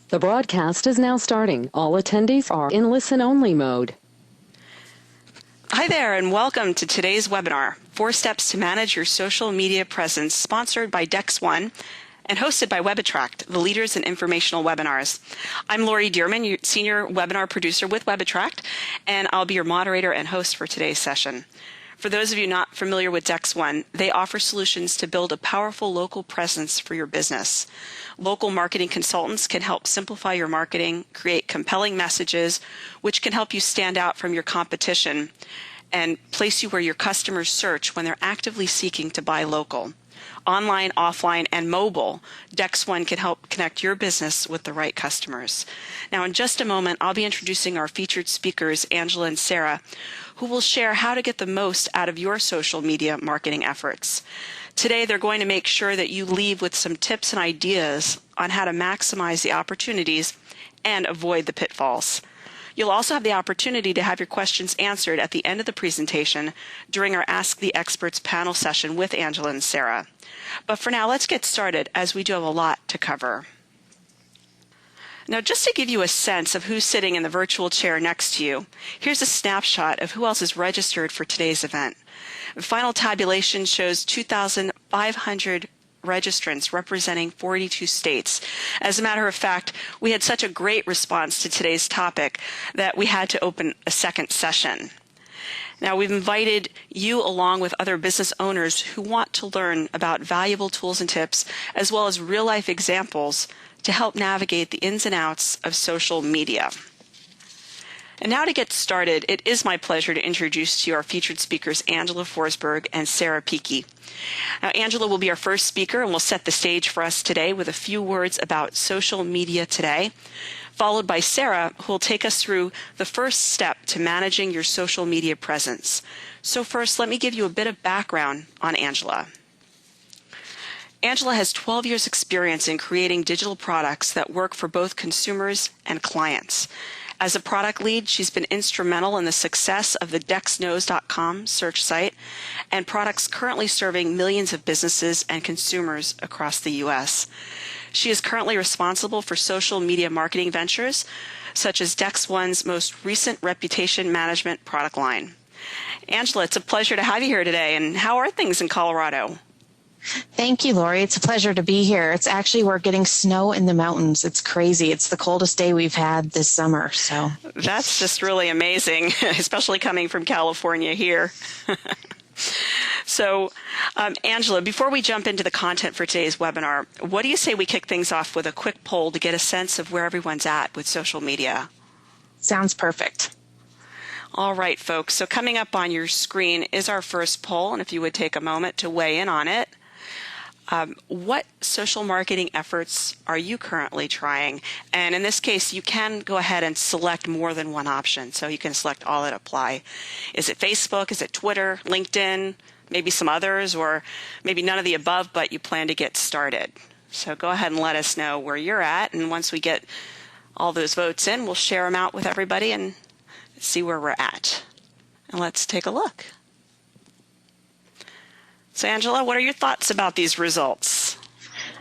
The broadcast is now starting. All attendees are in listen-only mode. Hi there, and welcome to today's webinar, 4 Steps to Manage Your Social Media Presence, sponsored by DexOne and hosted by WebAttract, the leaders in informational webinars. I'm Lori Dearman, Senior Webinar Producer with WebAttract, and I'll be your moderator and host for today's session. For those of you not familiar with DexOne, they offer solutions to build a powerful local presence for your business. Local marketing consultants can help simplify your marketing, create compelling messages, which can help you stand out from your competition and place you where your customers search when they're actively seeking to buy local. Online, offline, and mobile, DexOne can help connect your business with the right customers. Now, in just a moment, I'll be introducing our featured speakers, Angela and Sarah, who will share how to get the most out of your social media marketing efforts. Today, they're going to make sure that you leave with some tips and ideas on how to maximize the opportunities and avoid the pitfalls. You'll also have the opportunity to have your questions answered at the end of the presentation during our Ask the Experts panel session with Angela and Sarah. But for now, let's get started, as we do have a lot to cover. Now, just to give you a sense of who's sitting in the virtual chair next to you, here's a snapshot of who else is registered for today's event. The final tabulation shows 2,500 registrants representing 42 states. As a matter of fact, we had such a great response to today's topic that we had to open a second session. Now, we've invited you along with other business owners who want to learn about valuable tools and tips, as well as real-life examples to help navigate the ins and outs of social media. And now to get started, it is my pleasure to introduce to you our featured speakers, Angela Forsberg and Sarah Peakey. Now, Angela will be our first speaker and will set the stage for us today with a few words about social media today, followed by Sarah, who will take us through the first step to managing your social media presence. So first, let me give you a bit of background on Angela. Angela has 12 years' experience in creating digital products that work for both consumers and clients. As a product lead, she's been instrumental in the success of the DexKnows.com search site and products currently serving millions of businesses and consumers across the U.S. She is currently responsible for social media marketing ventures, such as DexOne's most recent reputation management product line. Angela, it's a pleasure to have you here today, and how are things in Colorado? Thank you, Lori. It's a pleasure to be here. We're getting snow in the mountains. It's crazy. It's the coldest day we've had this summer. So that's just really amazing, especially coming from California here. So, Angela, before we jump into the content for today's webinar, what do you say we kick things off with a quick poll to get a sense of where everyone's at with social media? Sounds perfect. All right, folks. So coming up on your screen is our first poll, and if you would take a moment to weigh in on it. What social marketing efforts are you currently trying? And in this case, you can go ahead and select more than one option. So you can select all that apply. Is it Facebook? Is it Twitter, LinkedIn, maybe some others, or maybe none of the above, but you plan to get started? So go ahead and let us know where you're at. And once we get all those votes in, we'll share them out with everybody and see where we're at. And let's take a look. So, Angela, what are your thoughts about these results?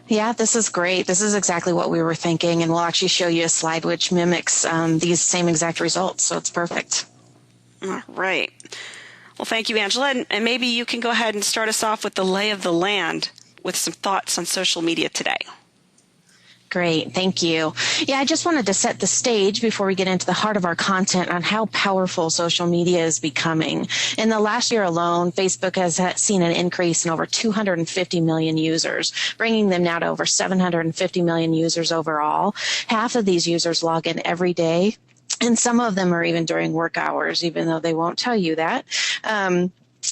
Yeah, this is great. This is exactly what we were thinking, and we'll actually show you a slide which mimics these same exact results, so it's perfect. All right. Well, thank you, Angela, and maybe you can go ahead and start us off with the lay of the land with some thoughts on social media today. Great. Thank you. Yeah, I just wanted to set the stage before we get into the heart of our content on how powerful social media is becoming. In the last year alone, Facebook has seen an increase in over 250 million users, bringing them now to over 750 million users overall. Half of these users log in every day, and some of them are even during work hours, even though they won't tell you that.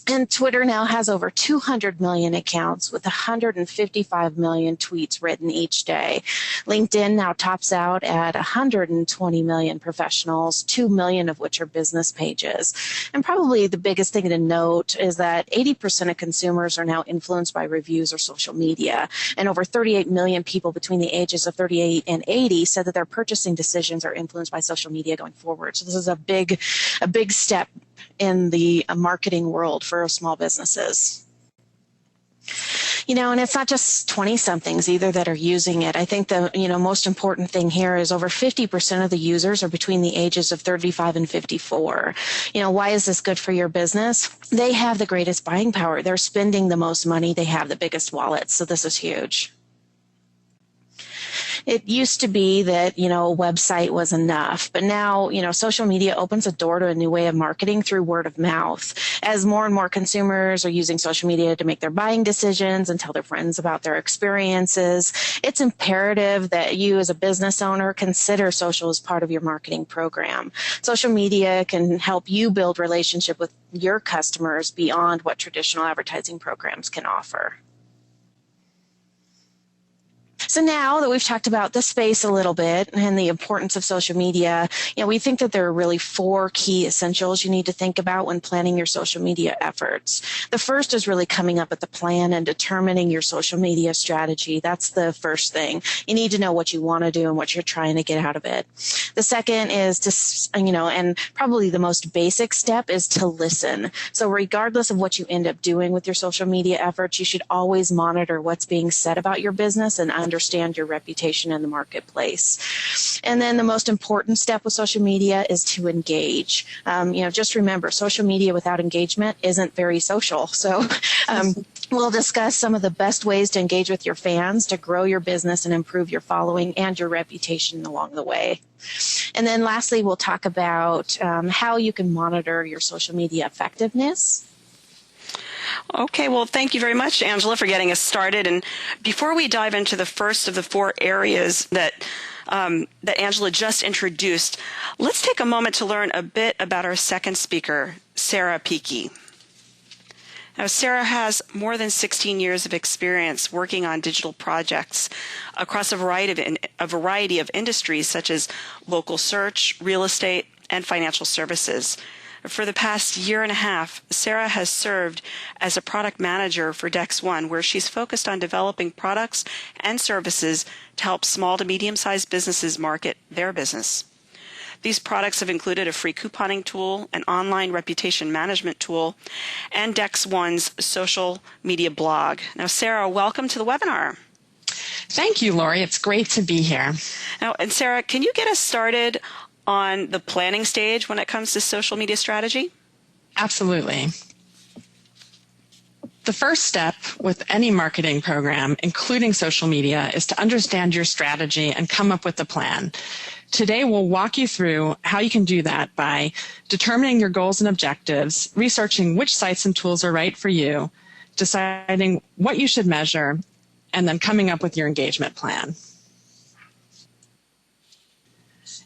And Twitter now has over 200 million accounts with 155 million tweets written each day. LinkedIn now tops out at 120 million professionals, 2 million of which are business pages. And probably the biggest thing to note is that 80% of consumers are now influenced by reviews or social media. And over 38 million people between the ages of 38 and 80 said that their purchasing decisions are influenced by social media going forward. So this is a big step in the marketing world for small businesses. And it's not just 20-somethings either that are using it. I think the, most important thing here is over 50% of the users are between the ages of 35 and 54. Why is this good for your business? They have the greatest buying power. They're spending the most money. They have the biggest wallets. So this is huge. It used to be that, a website was enough, but now, social media opens a door to a new way of marketing through word of mouth. As more and more consumers are using social media to make their buying decisions and tell their friends about their experiences, it's imperative that you as a business owner consider social as part of your marketing program. Social media can help you build relationship with your customers beyond what traditional advertising programs can offer. So now that we've talked about the space a little bit and the importance of social media, we think that there are really 4 key essentials you need to think about when planning your social media efforts. The first is really coming up with the plan and determining your social media strategy. That's the first thing. You need to know what you want to do and what you're trying to get out of it. The second is to, and probably the most basic step is to listen. So regardless of what you end up doing with your social media efforts, you should always monitor what's being said about your business and understand your reputation in the marketplace. And then the most important step with social media is to engage. Just remember, social media without engagement isn't very social. So we'll discuss some of the best ways to engage with your fans to grow your business and improve your following and your reputation along the way. And then lastly, we'll talk about how you can monitor your social media effectiveness. Okay, well, thank you very much, Angela, for getting us started. And before we dive into the first of the 4 areas that Angela just introduced, let's take a moment to learn a bit about our second speaker, Sarah Peakey. Now, Sarah has more than 16 years of experience working on digital projects across a variety of industries such as local search, real estate, and financial services. For the past year and a half, Sarah has served as a product manager for Dex1, where she's focused on developing products and services to help small to medium-sized businesses market their business. These products have included a free couponing tool, an online reputation management tool, and Dex1's social media blog. Now, Sarah, welcome to the webinar. Thank you, Lori. It's great to be here. Now, and Sarah, can you get us started on the planning stage when it comes to social media strategy? Absolutely. The first step with any marketing program, including social media, is to understand your strategy and come up with a plan. Today, we'll walk you through how you can do that by determining your goals and objectives, researching which sites and tools are right for you, deciding what you should measure, and then coming up with your engagement plan.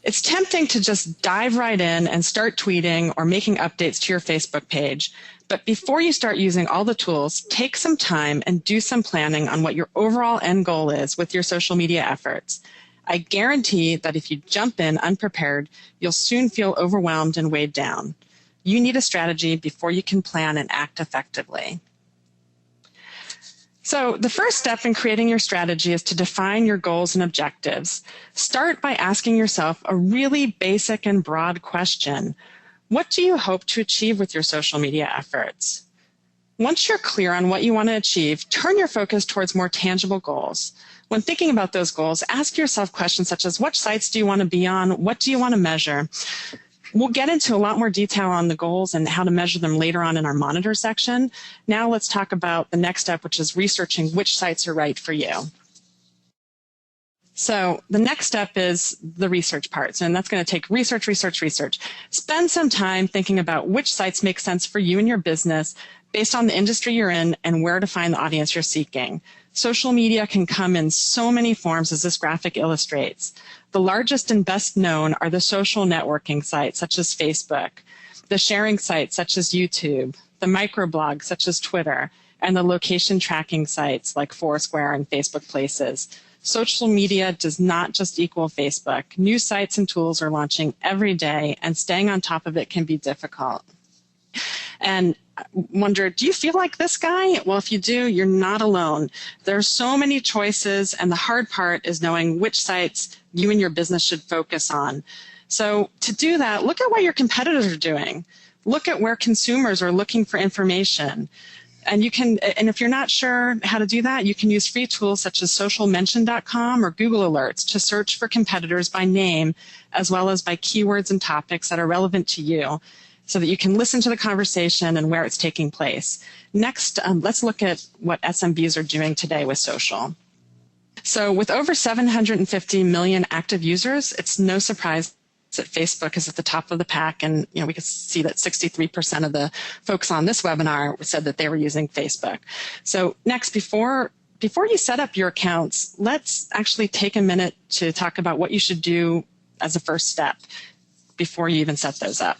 It's tempting to just dive right in and start tweeting or making updates to your Facebook page. But before you start using all the tools, take some time and do some planning on what your overall end goal is with your social media efforts. I guarantee that if you jump in unprepared, you'll soon feel overwhelmed and weighed down. You need a strategy before you can plan and act effectively. So the first step in creating your strategy is to define your goals and objectives. Start by asking yourself a really basic and broad question. What do you hope to achieve with your social media efforts? Once you're clear on what you want to achieve, turn your focus towards more tangible goals. When thinking about those goals, ask yourself questions such as, what sites do you want to be on? What do you want to measure? We'll get into a lot more detail on the goals and how to measure them later on in our monitor section. Now let's talk about the next step, which is researching which sites are right for you. So the next step is the research part, and that's going to take research. Spend some time thinking about which sites make sense for you and your business based on the industry you're in and where to find the audience you're seeking. Social media can come in so many forms, as this graphic illustrates. The largest and best known are the social networking sites such as Facebook, the sharing sites such as YouTube, the microblogs such as Twitter, and the location tracking sites like Foursquare and Facebook Places. Social media does not just equal Facebook. New sites and tools are launching every day, and staying on top of it can be difficult. And wonder, do you feel like this guy? Well, if you do, you're not alone. There are so many choices, and the hard part is knowing which sites you and your business should focus on. So to do that, look at what your competitors are doing. Look at where consumers are looking for information. And and if you're not sure how to do that, you can use free tools such as socialmention.com or Google Alerts to search for competitors by name, as well as by keywords and topics that are relevant to you, so that you can listen to the conversation and where it's taking place. Next, let's look at what SMBs are doing today with social. So with over 750 million active users, it's no surprise that Facebook is at the top of the pack. And we can see that 63% of the folks on this webinar said that they were using Facebook. So next, before you set up your accounts, let's actually take a minute to talk about what you should do as a first step before you even set those up.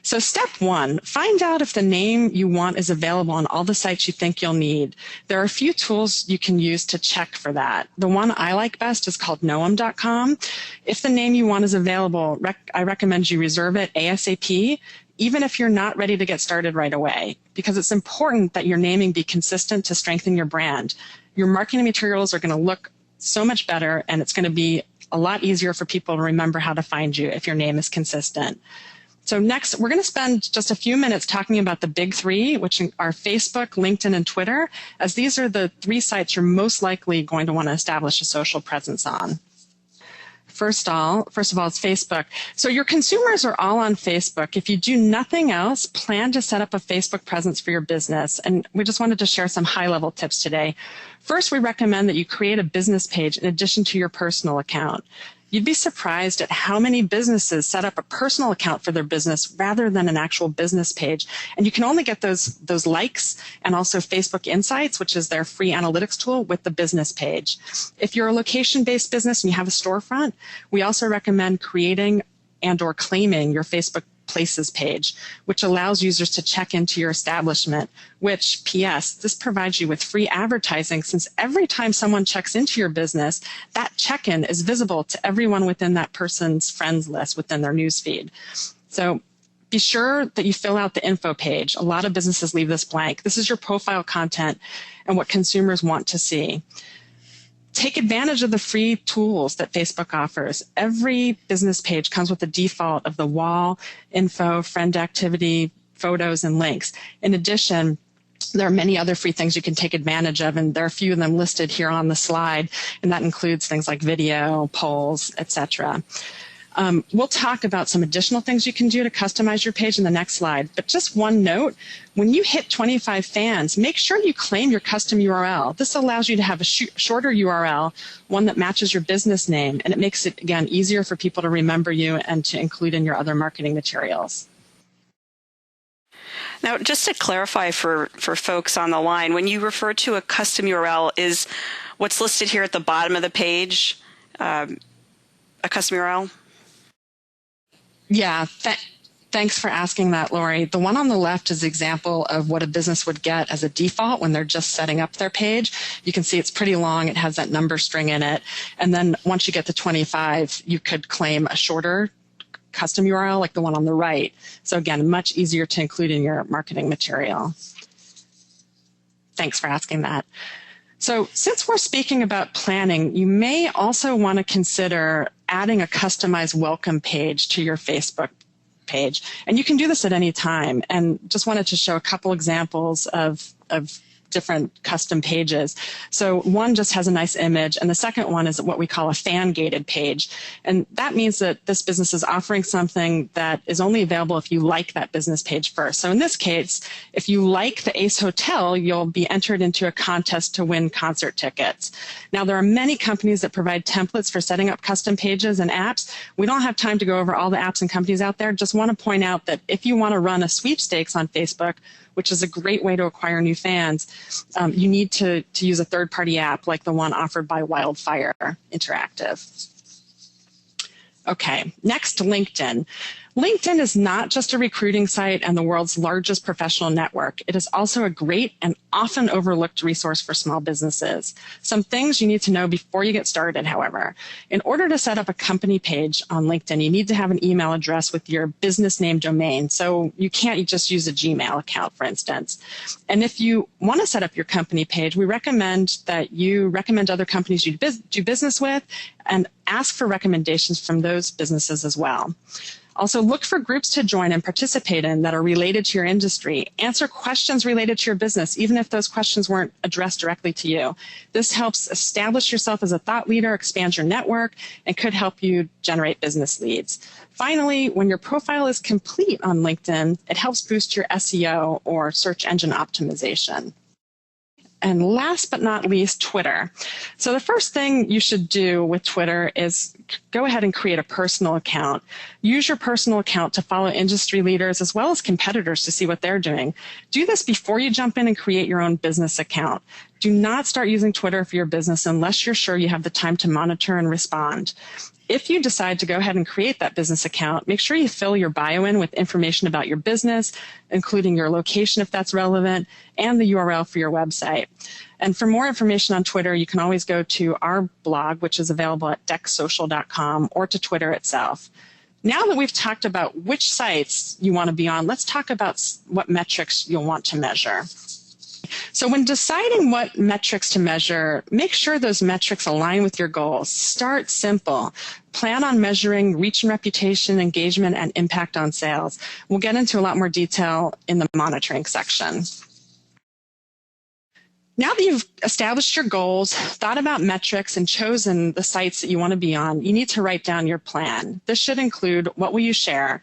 So step one, find out if the name you want is available on all the sites you think you'll need. There are a few tools you can use to check for that. The one I like best is called noam.com. If the name you want is available, I recommend you reserve it ASAP, even if you're not ready to get started right away, because it's important that your naming be consistent to strengthen your brand. Your marketing materials are going to look so much better, and it's going to be a lot easier for people to remember how to find you if your name is consistent. So next, we're going to spend just a few minutes talking about the big three, which are Facebook, LinkedIn, and Twitter, as these are the three sites you're most likely going to want to establish a social presence on. First of all, it's Facebook. So your consumers are all on Facebook. If you do nothing else, plan to set up a Facebook presence for your business. And we just wanted to share some high-level tips today. First, we recommend that you create a business page in addition to your personal account. You'd be surprised at how many businesses set up a personal account for their business rather than an actual business page. And you can only get those likes and also Facebook Insights, which is their free analytics tool, with the business page. If you're a location-based business and you have a storefront, we also recommend creating and or claiming your Facebook Places page, which allows users to check into your establishment, which, P.S., this provides you with free advertising, since every time someone checks into your business, that check-in is visible to everyone within that person's friends list within their newsfeed. So be sure that you fill out the info page. A lot of businesses leave this blank. This is your profile content and what consumers want to see. Take advantage of the free tools that Facebook offers. Every business page comes with the default of the wall, info, friend activity, photos, and links. In addition, there are many other free things you can take advantage of, and there are a few of them listed here on the slide, and that includes things like video, polls, etc. We'll talk about some additional things you can do to customize your page in the next slide. But just one note, when you hit 25 fans, make sure you claim your custom URL. This allows you to have a shorter URL, one that matches your business name, and it makes it, again, easier for people to remember you and to include in your other marketing materials. Now, just to clarify for folks on the line, when you refer to a custom URL, is what's listed here at the bottom of the page a custom URL? Yeah, thanks for asking that, Lori. The one on the left is an example of what a business would get as a default when they're just setting up their page. You can see it's pretty long. It has that number string in it. And then once you get to 25, you could claim a shorter custom URL like the one on the right. So again, much easier to include in your marketing material. Thanks for asking that. So since we're speaking about planning, you may also want to consider adding a customized welcome page to your Facebook page. And you can do this at any time. And just wanted to show a couple examples of different custom pages. So one just has a nice image, and the second one is what we call a fan-gated page. And that means that this business is offering something that is only available if you like that business page first. So in this case, if you like the Ace Hotel, you'll be entered into a contest to win concert tickets. Now, there are many companies that provide templates for setting up custom pages and apps. We don't have time to go over all the apps and companies out there. Just want to point out that if you want to run a sweepstakes on Facebook, which is a great way to acquire new fans, you need to use a third-party app like the one offered by Wildfire Interactive. Okay, next, LinkedIn. LinkedIn is not just a recruiting site and the world's largest professional network. It is also a great and often overlooked resource for small businesses. Some things you need to know before you get started, however. In order to set up a company page on LinkedIn, you need to have an email address with your business name domain. So you can't just use a Gmail account, for instance. And if you want to set up your company page, we recommend that you recommend other companies you do business with and ask for recommendations from those businesses as well. Also, look for groups to join and participate in that are related to your industry. Answer questions related to your business, even if those questions weren't addressed directly to you. This helps establish yourself as a thought leader, expand your network, and could help you generate business leads. Finally, when your profile is complete on LinkedIn, it helps boost your SEO or search engine optimization. And last but not least, Twitter. So the first thing you should do with Twitter is go ahead and create a personal account. Use your personal account to follow industry leaders as well as competitors to see what they're doing. Do this before you jump in and create your own business account. Do not start using Twitter for your business unless you're sure you have the time to monitor and respond. If you decide to go ahead and create that business account, make sure you fill your bio in with information about your business, including your location if that's relevant, and the URL for your website. And for more information on Twitter, you can always go to our blog, which is available at dexsocial.com, or to Twitter itself. Now that we've talked about which sites you want to be on, let's talk about what metrics you'll want to measure. So when deciding what metrics to measure, make sure those metrics align with your goals. Start simple. Plan on measuring reach and reputation, engagement, and impact on sales. We'll get into a lot more detail in the monitoring section. Now that you've established your goals, thought about metrics, and chosen the sites that you want to be on, you need to write down your plan. This should include what will you share?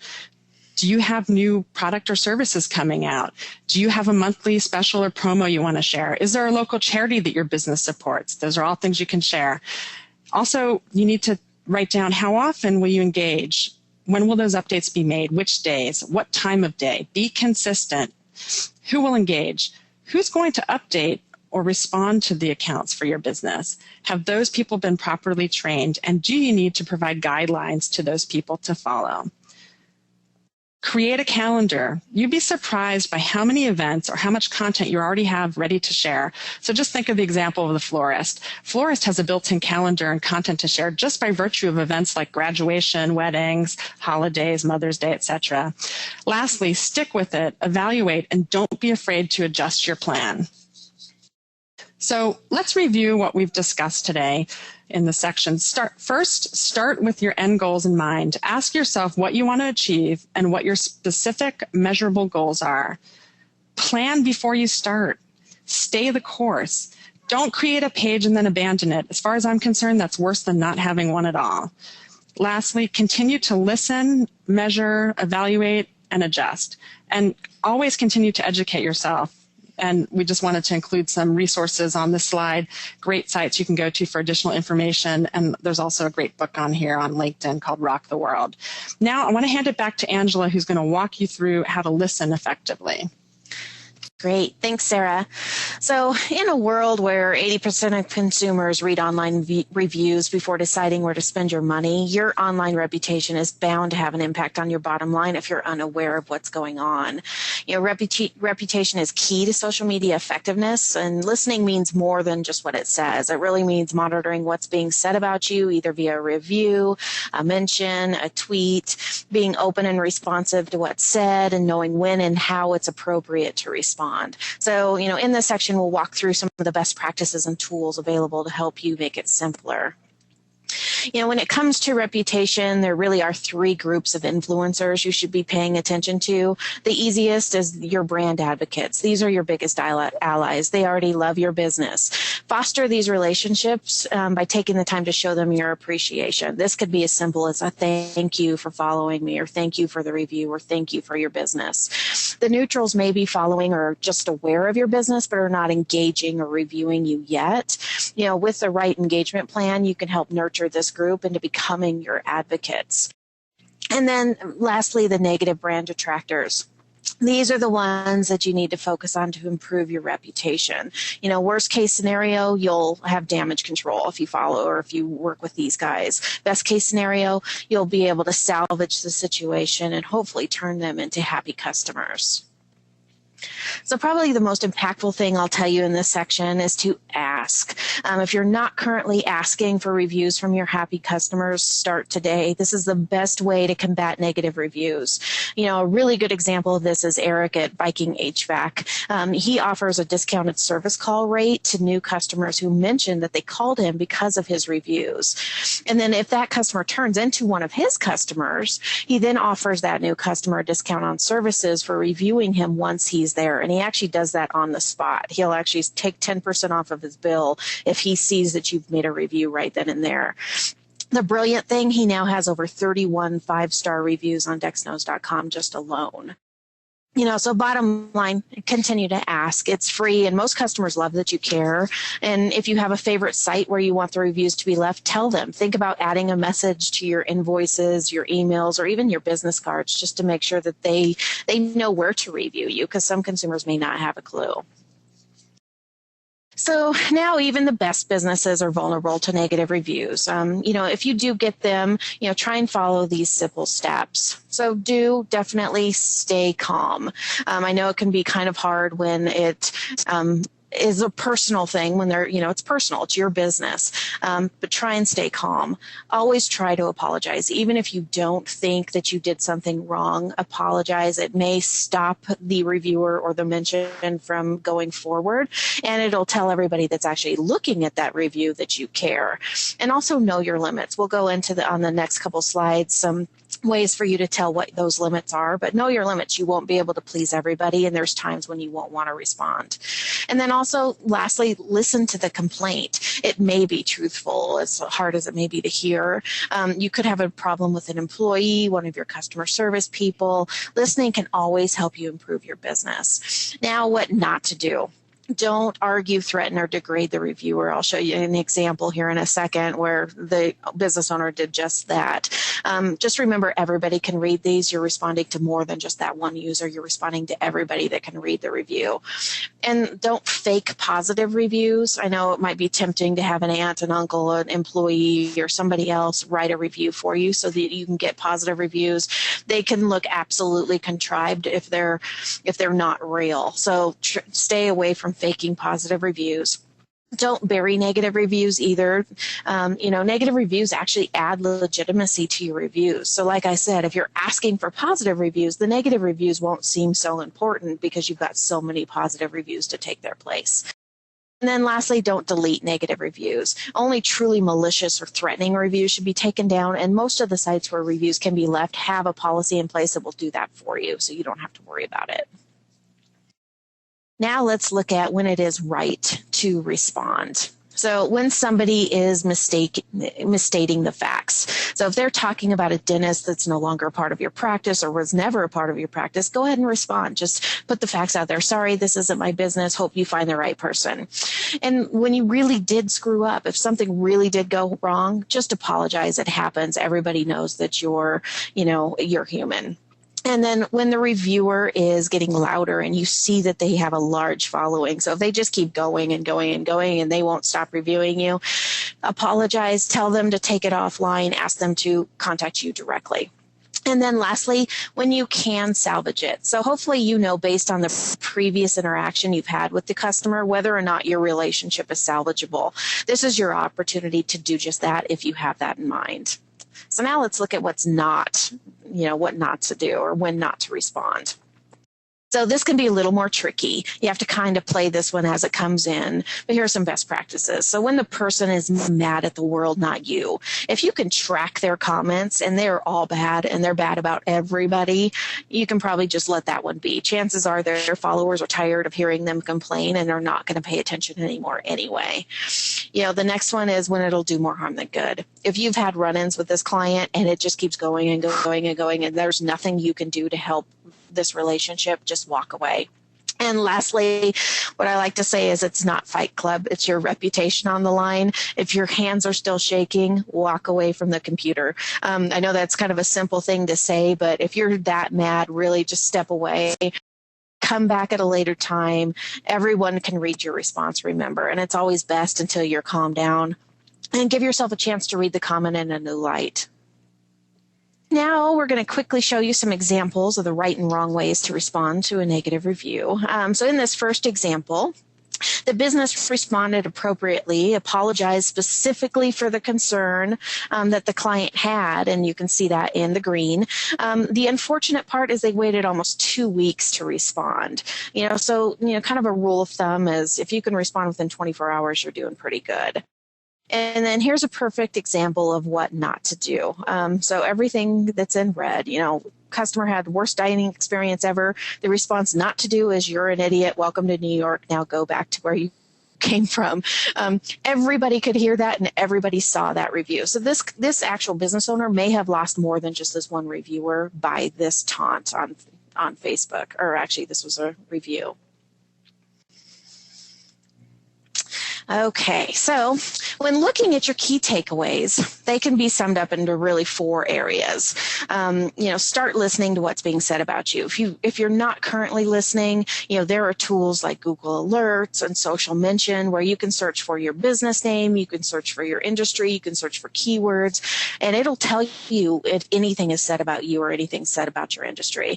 Do you have new product or services coming out? Do you have a monthly special or promo you want to share? Is there a local charity that your business supports? Those are all things you can share. Also, you need to write down how often will you engage? When will those updates be made? Which days? What time of day? Be consistent. Who will engage? Who's going to update or respond to the accounts for your business? Have those people been properly trained? And do you need to provide guidelines to those people to follow? Create a calendar. You'd be surprised by how many events or how much content you already have ready to share. So just think of the example of the florist. Florist has a built-in calendar and content to share just by virtue of events like graduation, weddings, holidays, Mother's Day, etc. Lastly, stick with it, evaluate, and don't be afraid to adjust your plan. So let's review what we've discussed today in the section. Start with your end goals in mind. Ask yourself what you want to achieve and what your specific measurable goals are. Plan before you start. Stay the course. Don't create a page and then abandon it. As far as I'm concerned, that's worse than not having one at all. Lastly, continue to listen, measure, evaluate, and adjust. And always continue to educate yourself. And we just wanted to include some resources on this slide, great sites you can go to for additional information. And there's also a great book on here on LinkedIn called Rock the World. Now I want to hand it back to Angela, who's going to walk you through how to listen effectively. Great. Thanks, Sarah. So in a world where 80% of consumers read online reviews before deciding where to spend your money, your online reputation is bound to have an impact on your bottom line if you're unaware of what's going on. You know, reputation is key to social media effectiveness, and listening means more than just what it says. It really means monitoring what's being said about you, either via a review, a mention, a tweet, being open and responsive to what's said, and knowing when and how it's appropriate to respond. So, in this section, we'll walk through some of the best practices and tools available to help you make it simpler. When it comes to reputation, there really are three groups of influencers you should be paying attention to. The easiest is your brand advocates. These are your biggest allies. They already love your business. Foster these relationships by taking the time to show them your appreciation. This could be as simple as a thank you for following me, or thank you for the review, or thank you for your business. The neutrals may be following or just aware of your business, but are not engaging or reviewing you yet. With the right engagement plan, you can help nurture this group into becoming your advocates. And then lastly, the negative brand detractors. These are the ones that you need to focus on to improve your reputation. Worst case scenario, you'll have damage control if you follow or if you work with these guys. Best case scenario, you'll be able to salvage the situation and hopefully turn them into happy customers. So probably the most impactful thing I'll tell you in this section is to ask. If you're not currently asking for reviews from your happy customers, start today. This is the best way to combat negative reviews. A really good example of this is Eric at Viking HVAC. He offers a discounted service call rate to new customers who mention that they called him because of his reviews. And then if that customer turns into one of his customers, he then offers that new customer a discount on services for reviewing him once he's there. And he actually does that on the spot. He'll actually take 10% off of his bill if he sees that you've made a review right then and there. The brilliant thing, he now has over 31 5-star reviews on dexknows.com just alone. So bottom line, continue to ask. It's free, and most customers love that you care. And if you have a favorite site where you want the reviews to be left, tell them. Think about adding a message to your invoices, your emails, or even your business cards, just to make sure that they know where to review you, because some consumers may not have a clue. So now even the best businesses are vulnerable to negative reviews. If you do get them, try and follow these simple steps. So definitely stay calm. I know it can be kind of hard when it is a personal thing, when it's personal, it's your business. But try and stay calm. Always try to apologize. Even if you don't think that you did something wrong, apologize. It may stop the reviewer or the mention from going forward, and it'll tell everybody that's actually looking at that review that you care. And also know your limits. We'll go into on the next couple slides some ways for you to tell what those limits are, but know your limits. You won't be able to please everybody, and there's times when you won't want to respond. And then also, lastly, listen to the complaint. It may be truthful, as hard as it may be to hear. You could have a problem with an employee, one of your customer service people. Listening can always help you improve your business. Now, what not to do. Don't argue, threaten, or degrade the reviewer. I'll show you an example here in a second where the business owner did just that. Just remember, everybody can read these. You're responding to more than just that one user. You're responding to everybody that can read the review. And don't fake positive reviews. I know it might be tempting to have an aunt, an uncle, an employee, or somebody else write a review for you so that you can get positive reviews. They can look absolutely contrived if they're not real. So stay away from faking positive reviews. Don't bury negative reviews either. Negative reviews actually add legitimacy to your reviews. So like I said, if you're asking for positive reviews, the negative reviews won't seem so important because you've got so many positive reviews to take their place. And then lastly, don't delete negative reviews. Only truly malicious or threatening reviews should be taken down, and most of the sites where reviews can be left have a policy in place that will do that for you, so you don't have to worry about it. Now let's look at when it is right to respond. So when somebody is misstating the facts. So if they're talking about a dentist that's no longer a part of your practice or was never a part of your practice, go ahead and respond. Just put the facts out there. Sorry, this isn't my business. Hope you find the right person. And when you really did screw up, if something really did go wrong, just apologize. It happens. Everybody knows that you're human. And then when the reviewer is getting louder and you see that they have a large following, so if they just keep going and going and going and they won't stop reviewing you, apologize, tell them to take it offline, ask them to contact you directly. And then lastly, when you can salvage it. So hopefully based on the previous interaction you've had with the customer, whether or not your relationship is salvageable. This is your opportunity to do just that if you have that in mind. So now let's look at what not to do or when not to respond. So this can be a little more tricky. You have to kind of play this one as it comes in. But here are some best practices. So when the person is mad at the world, not you, if you can track their comments and they're all bad and they're bad about everybody, you can probably just let that one be. Chances are their followers are tired of hearing them complain and are not going to pay attention anymore anyway. The next one is when it'll do more harm than good. If you've had run-ins with this client and it just keeps going and going and going and there's nothing you can do to help this relationship, just walk away. And lastly, what I like to say is it's not Fight Club. It's your reputation on the line. If your hands are still shaking, walk away from the computer. I know that's kind of a simple thing to say, but if you're that mad, really just step away. Come back at a later time. Everyone can read your response, remember, and it's always best until you're calmed down. And give yourself a chance to read the comment in a new light. Now we're going to quickly show you some examples of the right and wrong ways to respond to a negative review. So in this first example, the business responded appropriately, apologized specifically for the concern that the client had, and you can see that in the green. The unfortunate part is they waited almost 2 weeks to respond. So kind of a rule of thumb is if you can respond within 24 hours, you're doing pretty good. And then here's a perfect example of what not to do. So everything that's in red, customer had worst dining experience ever. The response not to do is you're an idiot. Welcome to New York. Now go back to where you came from. Everybody could hear that and everybody saw that review. So this actual business owner may have lost more than just this one reviewer by this taunt on Facebook, or actually this was a review. Okay, so when looking at your key takeaways, they can be summed up into really 4 areas. Start listening to what's being said about you. If you're not currently listening, there are tools like Google Alerts and Social Mention where you can search for your business name, you can search for your industry, you can search for keywords, and it'll tell you if anything is said about you or anything said about your industry.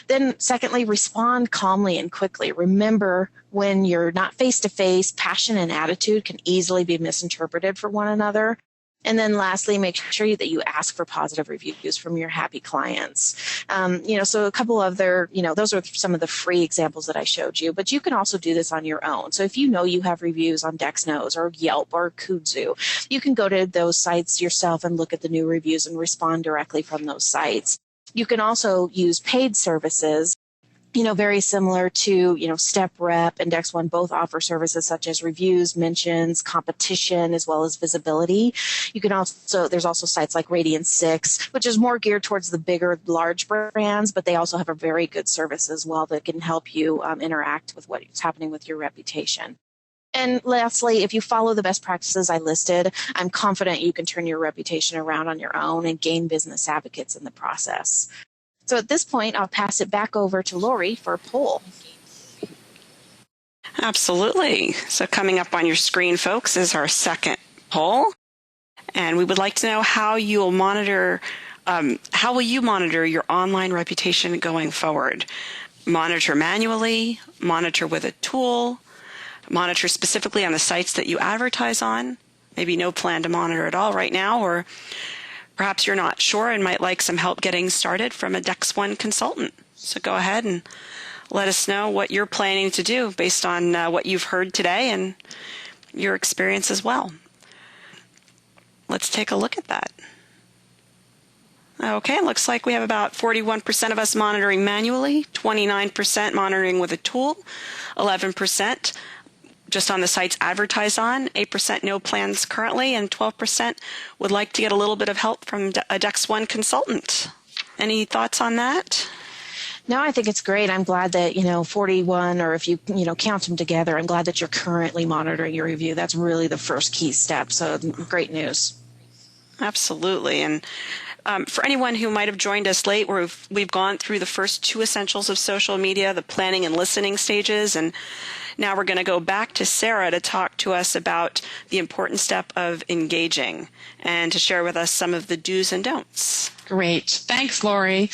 Then secondly, respond calmly and quickly. Remember, when you're not face-to-face, passion and attitude can easily be misinterpreted for one another. And then lastly, make sure that you ask for positive reviews from your happy clients. So a couple of those are some of the free examples that I showed you, but you can also do this on your own. So if you have reviews on Dexnose or Yelp or Kudzu, you can go to those sites yourself and look at the new reviews and respond directly from those sites. You can also use paid services, very similar to, StepRep and DexOne both offer services such as reviews, mentions, competition, as well as visibility. You can there's also sites like Radian6, which is more geared towards the bigger, large brands, but they also have a very good service as well that can help you interact with what's happening with your reputation. And lastly, if you follow the best practices I listed, I'm confident you can turn your reputation around on your own and gain business advocates in the process. So at this point, I'll pass it back over to Lori for a poll. Absolutely. So coming up on your screen, folks, is our second poll. And we would like to know how will you monitor your online reputation going forward? Monitor manually, monitor with a tool, monitor specifically on the sites that you advertise on, maybe no plan to monitor at all right now, or perhaps you're not sure and might like some help getting started from a DexOne consultant. So go ahead and let us know what you're planning to do based on what you've heard today and your experience as well. Let's take a look at that. Okay, it looks like we have about 41% of us monitoring manually, 29% monitoring with a tool, 11% just on the sites advertised on, 8% no plans currently, and 12% would like to get a little bit of help from a DexOne consultant. Any thoughts on that? No, I think it's great. I'm glad that, 41, or if you, count them together, I'm glad that you're currently monitoring your review. That's really the first key step. So great news. Absolutely. And for anyone who might have joined us late, we've gone through the first 2 essentials of social media, the planning and listening stages, and now we're going to go back to Sarah to talk to us about the important step of engaging and to share with us some of the do's and don'ts. Great. Thanks, Lori.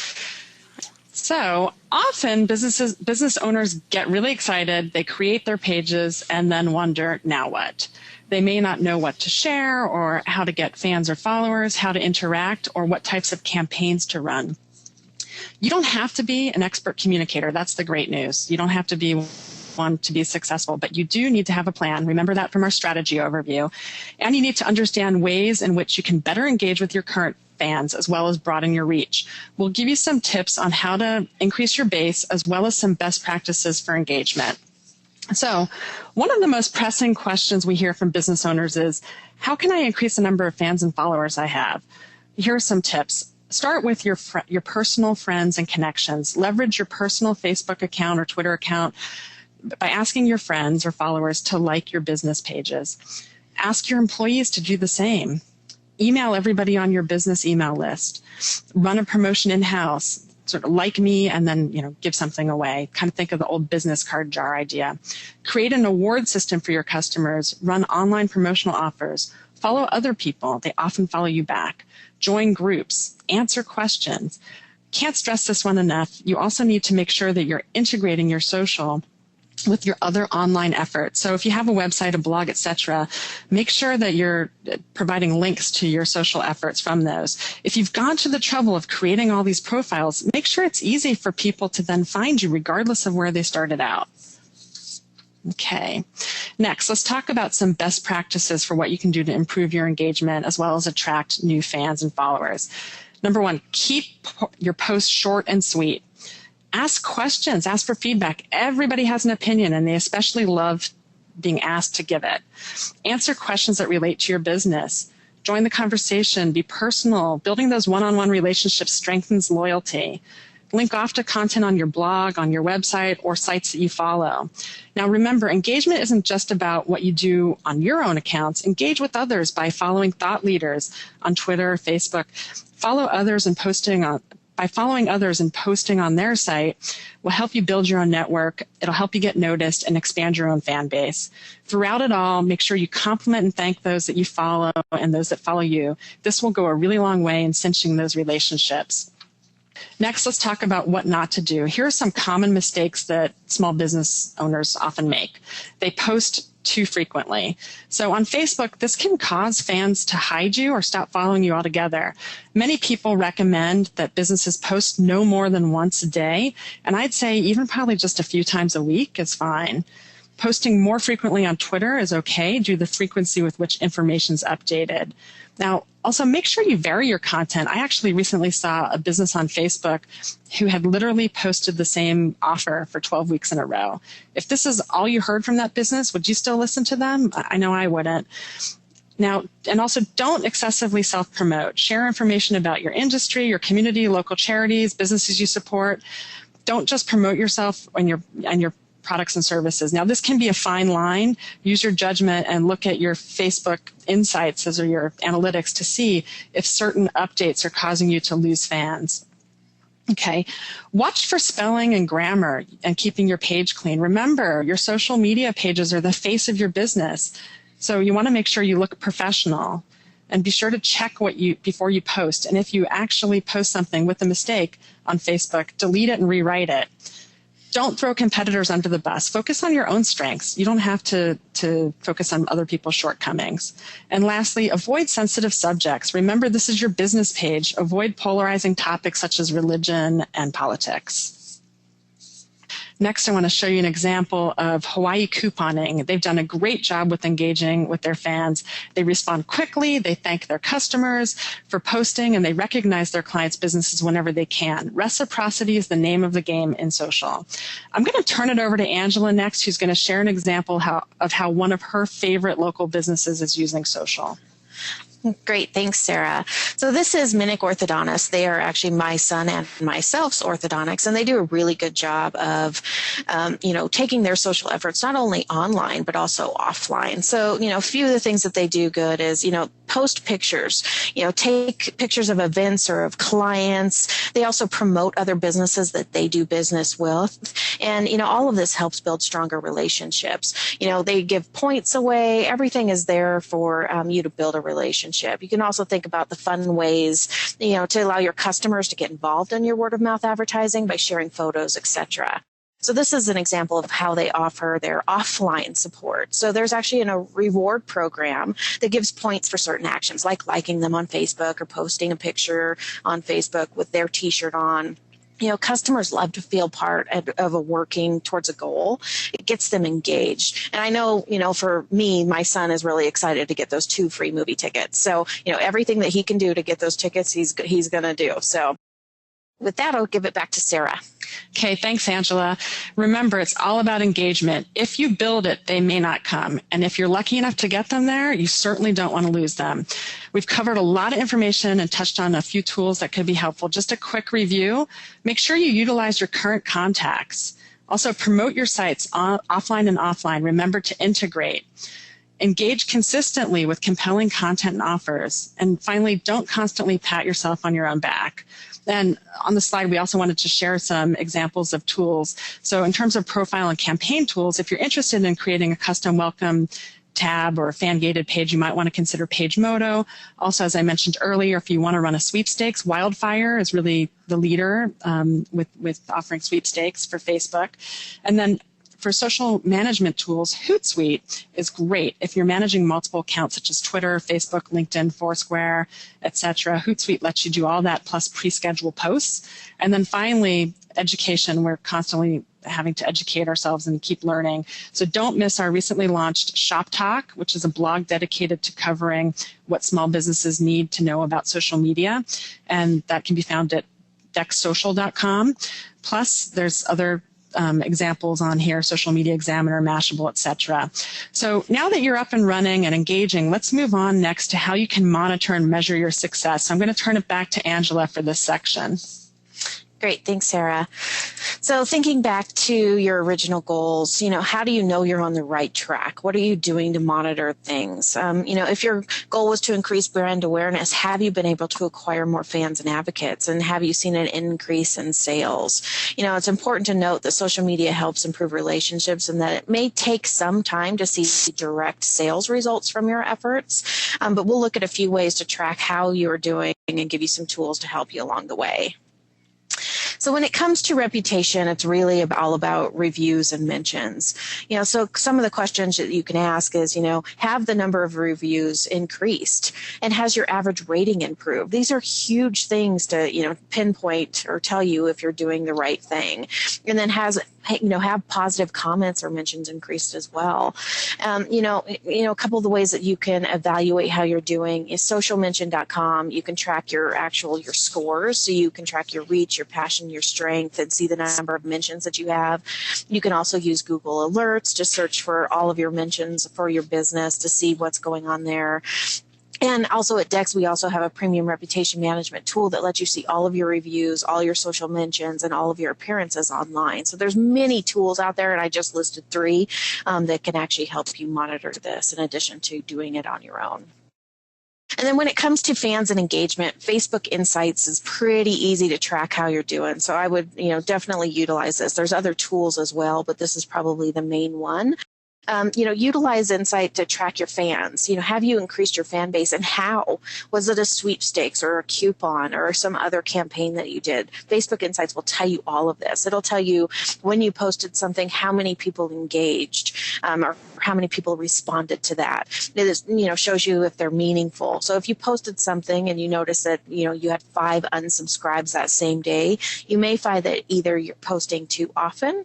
So often business owners get really excited, they create their pages and then wonder, now what? They may not know what to share or how to get fans or followers, how to interact, or what types of campaigns to run. You don't have to be an expert communicator. That's the great news. You don't have to be one to be successful, but you do need to have a plan. Remember that from our strategy overview. And you need to understand ways in which you can better engage with your current fans as well as broaden your reach. We'll give you some tips on how to increase your base as well as some best practices for engagement. So one of the most pressing questions we hear from business owners is, how can I increase the number of fans and followers I have? Here are some tips. Start with your personal friends and connections. Leverage your personal Facebook account or Twitter account by asking your friends or followers to like your business pages. Ask your employees to do the same. Email everybody on your business email list. Run a promotion in-house. Sort of like me and then, give something away. Kind of think of the old business card jar idea. Create an award system for your customers. Run online promotional offers. Follow other people. They often follow you back. Join groups. Answer questions. Can't stress this one enough. You also need to make sure that you're integrating your social with your other online efforts. So if you have a website, a blog, etc., make sure that you're providing links to your social efforts from those. If you've gone to the trouble of creating all these profiles, make sure it's easy for people to then find you regardless of where they started out. Okay. Next, let's talk about some best practices for what you can do to improve your engagement as well as attract new fans and followers. Number one, keep your posts short and sweet. Ask questions, ask for feedback. Everybody has an opinion, and they especially love being asked to give it. Answer questions that relate to your business. Join the conversation, be personal. Building those one-on-one relationships strengthens loyalty. Link off to content on your blog, on your website, or sites that you follow. Now remember, engagement isn't just about what you do on your own accounts. Engage with others by following thought leaders on Twitter, Facebook. Follow others and by following others and posting on their site will help you build your own network. It'll help you get noticed and expand your own fan base. Throughout it all, make sure you compliment and thank those that you follow and those that follow you. This will go a really long way in cinching those relationships. Next, let's talk about what not to do. Here are some common mistakes that small business owners often make. They post too frequently. So on Facebook, this can cause fans to hide you or stop following you altogether. Many people recommend that businesses post no more than once a day, and I'd say even probably just a few times a week is fine. Posting more frequently on Twitter is okay due to the frequency with which information is updated. Now, also make sure you vary your content. I actually recently saw a business on Facebook who had literally posted the same offer for 12 weeks in a row. If this is all you heard from that business, would you still listen to them? I know I wouldn't. Now, and also don't excessively self-promote. Share information about your industry, your community, local charities, businesses you support. Don't just promote yourself and your products and services. Now, this can be a fine line. Use your judgment and look at your Facebook insights or your analytics to see if certain updates are causing you to lose fans. Okay. Watch for spelling and grammar and keeping your page clean. Remember, your social media pages are the face of your business. So you want to make sure you look professional and be sure to check before you post. And if you actually post something with a mistake on Facebook, delete it and rewrite it. Don't throw competitors under the bus. Focus on your own strengths. You don't have to focus on other people's shortcomings. And lastly, avoid sensitive subjects. Remember, this is your business page. Avoid polarizing topics such as religion and politics. Next, I want to show you an example of Hawaii couponing. They've done a great job with engaging with their fans. They respond quickly, they thank their customers for posting, and they recognize their clients' businesses whenever they can. Reciprocity is the name of the game in social. I'm going to turn it over to Angela next, who's going to share an example of how one of her favorite local businesses is using social. Great. Thanks, Sarah. So this is Minnick Orthodontists. They are actually my son and myself's orthodontics, and they do a really good job of, taking their social efforts not only online, but also offline. So, a few of the things that they do good is, post pictures, take pictures of events or of clients. They also promote other businesses that they do business with. And, all of this helps build stronger relationships. They give points away. Everything is there for you to build a relationship. You can also think about the fun ways, to allow your customers to get involved in your word of mouth advertising by sharing photos, etc. So this is an example of how they offer their offline support. So there's actually a reward program that gives points for certain actions, like liking them on Facebook or posting a picture on Facebook with their t-shirt on. Customers love to feel part of a working towards a goal. It gets them engaged. And I know, for me, my son is really excited to get those 2 free movie tickets. So, everything that he can do to get those tickets, he's going to do. So with that, I'll give it back to Sarah. Okay, thanks, Angela. Remember, it's all about engagement. If you build it, they may not come. And if you're lucky enough to get them there, you certainly don't want to lose them. We've covered a lot of information and touched on a few tools that could be helpful. Just a quick review. Make sure you utilize your current contacts. Also, promote your sites offline and offline. Remember to integrate. Engage consistently with compelling content and offers. And finally, don't constantly pat yourself on your own back. And on the slide, we also wanted to share some examples of tools. So in terms of profile and campaign tools, if you're interested in creating a custom welcome tab or a fan-gated page, you might want to consider Page Also, as I mentioned earlier, if you want to run a sweepstakes, Wildfire is really the leader with offering sweepstakes for Facebook. And then for social management tools, Hootsuite is great. If you're managing multiple accounts such as Twitter, Facebook, LinkedIn, Foursquare, etc., Hootsuite lets you do all that plus pre-schedule posts. And then finally, education. We're constantly having to educate ourselves and keep learning. So don't miss our recently launched Shop Talk, which is a blog dedicated to covering what small businesses need to know about social media. And that can be found at dexsocial.com. Plus, there's other examples on here, Social Media Examiner, Mashable, etc. So now that you're up and running and engaging, let's move on next to how you can monitor and measure your success. So I'm going to turn it back to Angela for this section. Great. Thanks, Sarah. So thinking back to your original goals, how do you know you're on the right track? What are you doing to monitor things? If your goal was to increase brand awareness, have you been able to acquire more fans and advocates? And have you seen an increase in sales? It's important to note that social media helps improve relationships and that it may take some time to see direct sales results from your efforts. But we'll look at a few ways to track how you're doing and give you some tools to help you along the way. So when it comes to reputation, it's really all about reviews and mentions. So some of the questions that you can ask is, have the number of reviews increased? And has your average rating improved? These are huge things to, pinpoint or tell you if you're doing the right thing. And then have positive comments or mentions increased as well. A couple of the ways that you can evaluate how you're doing is socialmention.com. You can track your scores. So you can track your reach, your passion, your strength, and see the number of mentions that you have. You can also use Google Alerts to search for all of your mentions for your business to see what's going on there. And also at Dex, we also have a premium reputation management tool that lets you see all of your reviews, all your social mentions, and all of your appearances online. So there's many tools out there, and I just listed 3 that can actually help you monitor this in addition to doing it on your own. And then when it comes to fans and engagement, Facebook Insights is pretty easy to track how you're doing. So I would, definitely utilize this. There's other tools as well, but this is probably the main one. Utilize Insight to track your fans. Have you increased your fan base and how? Was it a sweepstakes or a coupon or some other campaign that you did? Facebook Insights will tell you all of this. It'll tell you when you posted something, how many people engaged, or how many people responded to that. It is, shows you if they're meaningful. So if you posted something and you notice that, you had 5 unsubscribes that same day, you may find that either you're posting too often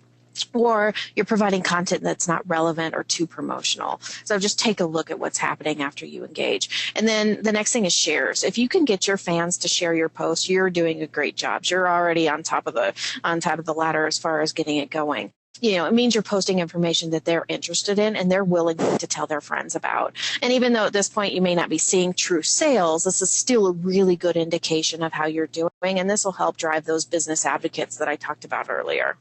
or you're providing content that's not relevant or too promotional. So just take a look at what's happening after you engage. And then the next thing is shares. If you can get your fans to share your post, you're doing a great job. You're already on top of the ladder as far as getting it going. It means you're posting information that they're interested in and they're willing to tell their friends about. And even though at this point you may not be seeing true sales, this is still a really good indication of how you're doing. And this will help drive those business advocates that I talked about earlier.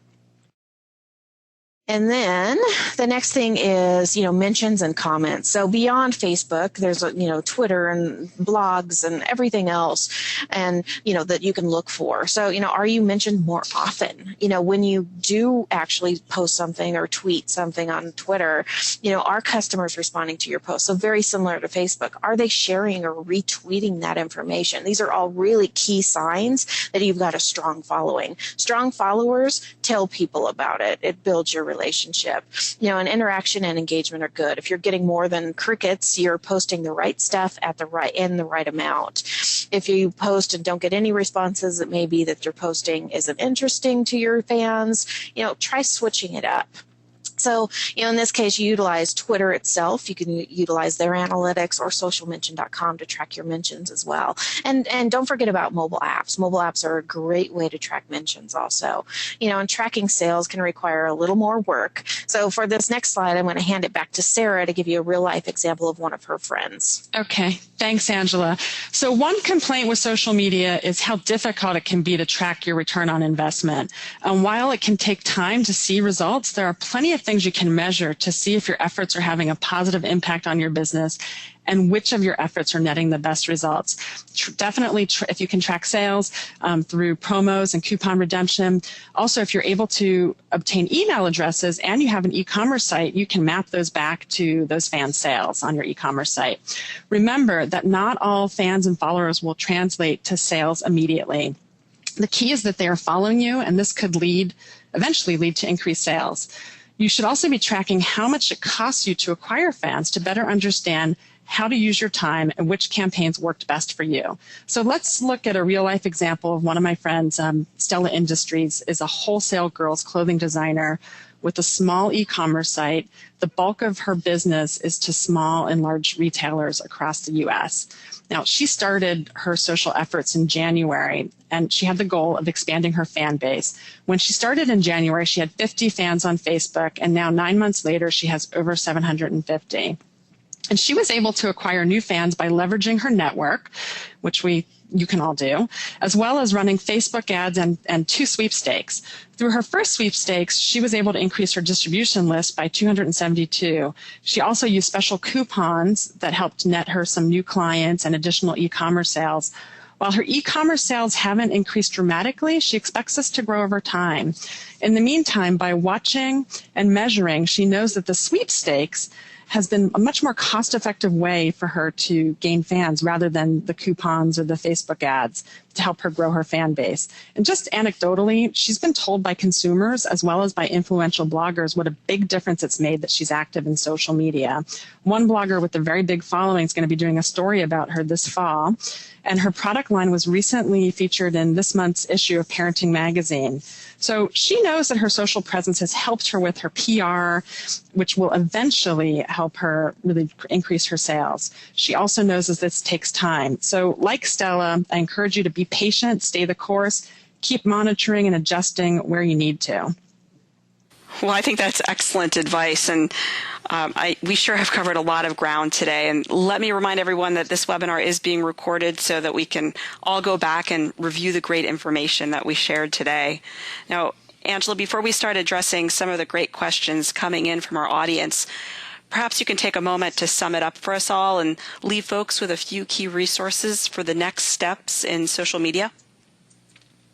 And then the next thing is, mentions and comments. So beyond Facebook, there's, Twitter and blogs and everything else and, that you can look for. So, are you mentioned more often? When you do actually post something or tweet something on Twitter, are customers responding to your post? So very similar to Facebook. Are they sharing or retweeting that information? These are all really key signs that you've got a strong following. Strong followers tell people about it. It builds your relationship. And interaction and engagement are good. If you're getting more than crickets, you're posting the right stuff in the right amount. If you post and don't get any responses, it may be that your posting isn't interesting to your fans. Try switching it up. So, in this case, you utilize Twitter itself. You can utilize their analytics or socialmention.com to track your mentions as well. And don't forget about mobile apps. Mobile apps are a great way to track mentions also. And tracking sales can require a little more work. So for this next slide, I'm going to hand it back to Sarah to give you a real life example of one of her friends. Okay. Thanks, Angela. So one complaint with social media is how difficult it can be to track your return on investment. While it can take time to see results, there are plenty of things things you can measure to see if your efforts are having a positive impact on your business and which of your efforts are netting the best results. Definitely, if you can track sales through promos and coupon redemption. Also, if you're able to obtain email addresses and you have an e-commerce site, you can map those back to those fan sales on your e-commerce site. Remember that not all fans and followers will translate to sales immediately. The key is that they are following you, and this could eventually lead to increased sales. You should also be tracking how much it costs you to acquire fans to better understand how to use your time and which campaigns worked best for you. So let's look at a real life example of one of my friends. Stella Industries is a wholesale girls clothing designer with a small e-commerce site. The bulk of her business is to small and large retailers across the U.S. Now, she started her social efforts in January, and she had the goal of expanding her fan base. When she started in January, she had 50 fans on Facebook, and now 9 months later, she has over 750. And she was able to acquire new fans by leveraging her network, which you can all do, as well as running Facebook ads and 2 sweepstakes. Through her first sweepstakes, she was able to increase her distribution list by 272. She also used special coupons that helped net her some new clients and additional e-commerce sales. While her e-commerce sales haven't increased dramatically, she expects this to grow over time. In the meantime, by watching and measuring, she knows that the sweepstakes has been a much more cost-effective way for her to gain fans rather than the coupons or the Facebook ads to help her grow her fan base. And just anecdotally, she's been told by consumers as well as by influential bloggers what a big difference it's made that she's active in social media. One blogger with a very big following is going to be doing a story about her this fall, and her product line was recently featured in this month's issue of Parenting Magazine. So she knows that her social presence has helped her with her PR, which will eventually help her really increase her sales. She also knows that this takes time. So like Stella, I encourage you to be patient, stay the course, keep monitoring and adjusting where you need to. Well, I think that's excellent advice, and we sure have covered a lot of ground today. And let me remind everyone that this webinar is being recorded so that we can all go back and review the great information that we shared today. Now, Angela, before we start addressing some of the great questions coming in from our audience, perhaps you can take a moment to sum it up for us all and leave folks with a few key resources for the next steps in social media.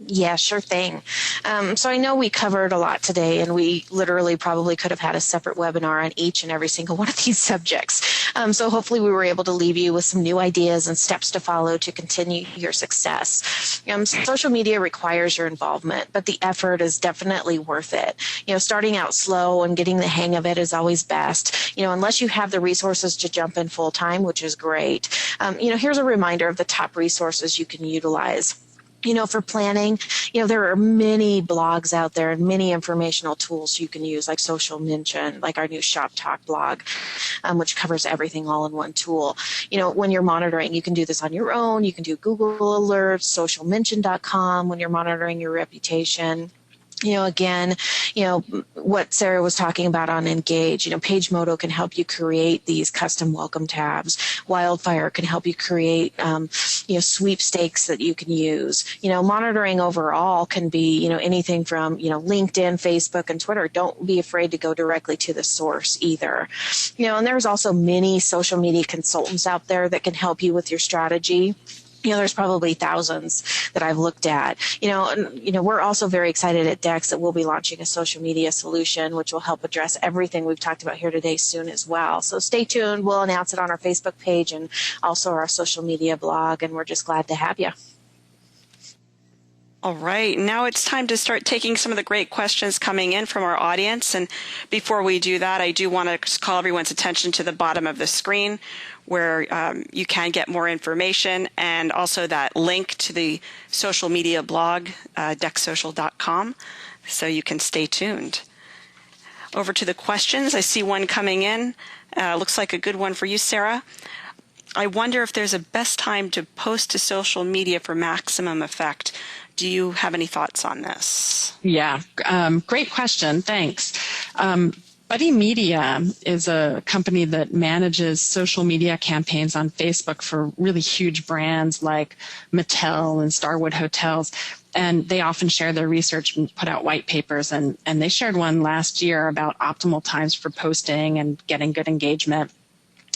Yeah, sure thing. So I know we covered a lot today, and we literally probably could have had a separate webinar on each and every single one of these subjects. So hopefully we were able to leave you with some new ideas and steps to follow to continue your success. Social media requires your involvement, but the effort is definitely worth it. Starting out slow and getting the hang of it is always best, unless you have the resources to jump in full time, which is great. Here's a reminder of the top resources you can utilize. For planning, there are many blogs out there and many informational tools you can use, like Social Mention, like our new Shop Talk blog, which covers everything all in one tool. When you're monitoring, you can do this on your own. You can do Google Alerts, socialmention.com when you're monitoring your reputation. What Sarah was talking about on Engage, PageModo can help you create these custom welcome tabs. Wildfire can help you create, sweepstakes that you can use. Monitoring overall can be, anything from, LinkedIn, Facebook, and Twitter. Don't be afraid to go directly to the source either. And there's also many social media consultants out there that can help you with your strategy. There's probably thousands that I've looked at. We're also very excited at Dex that we'll be launching a social media solution, which will help address everything we've talked about here today soon as well. So stay tuned. We'll announce it on our Facebook page and also our social media blog, and we're just glad to have you. All right, now it's time to start taking some of the great questions coming in from our audience. And before we do that, I do want to call everyone's attention to the bottom of the screen where you can get more information, and also that link to the social media blog, dexsocial.com, so you can stay tuned. Over to the questions. I see one coming in. Looks like a good one for you, Sarah. I wonder if there's a best time to post to social media for maximum effect. Do you have any thoughts on this? Yeah, great question. Thanks. Buddy Media is a company that manages social media campaigns on Facebook for really huge brands like Mattel and Starwood Hotels. And they often share their research and put out white papers. And they shared one last year about optimal times for posting and getting good engagement.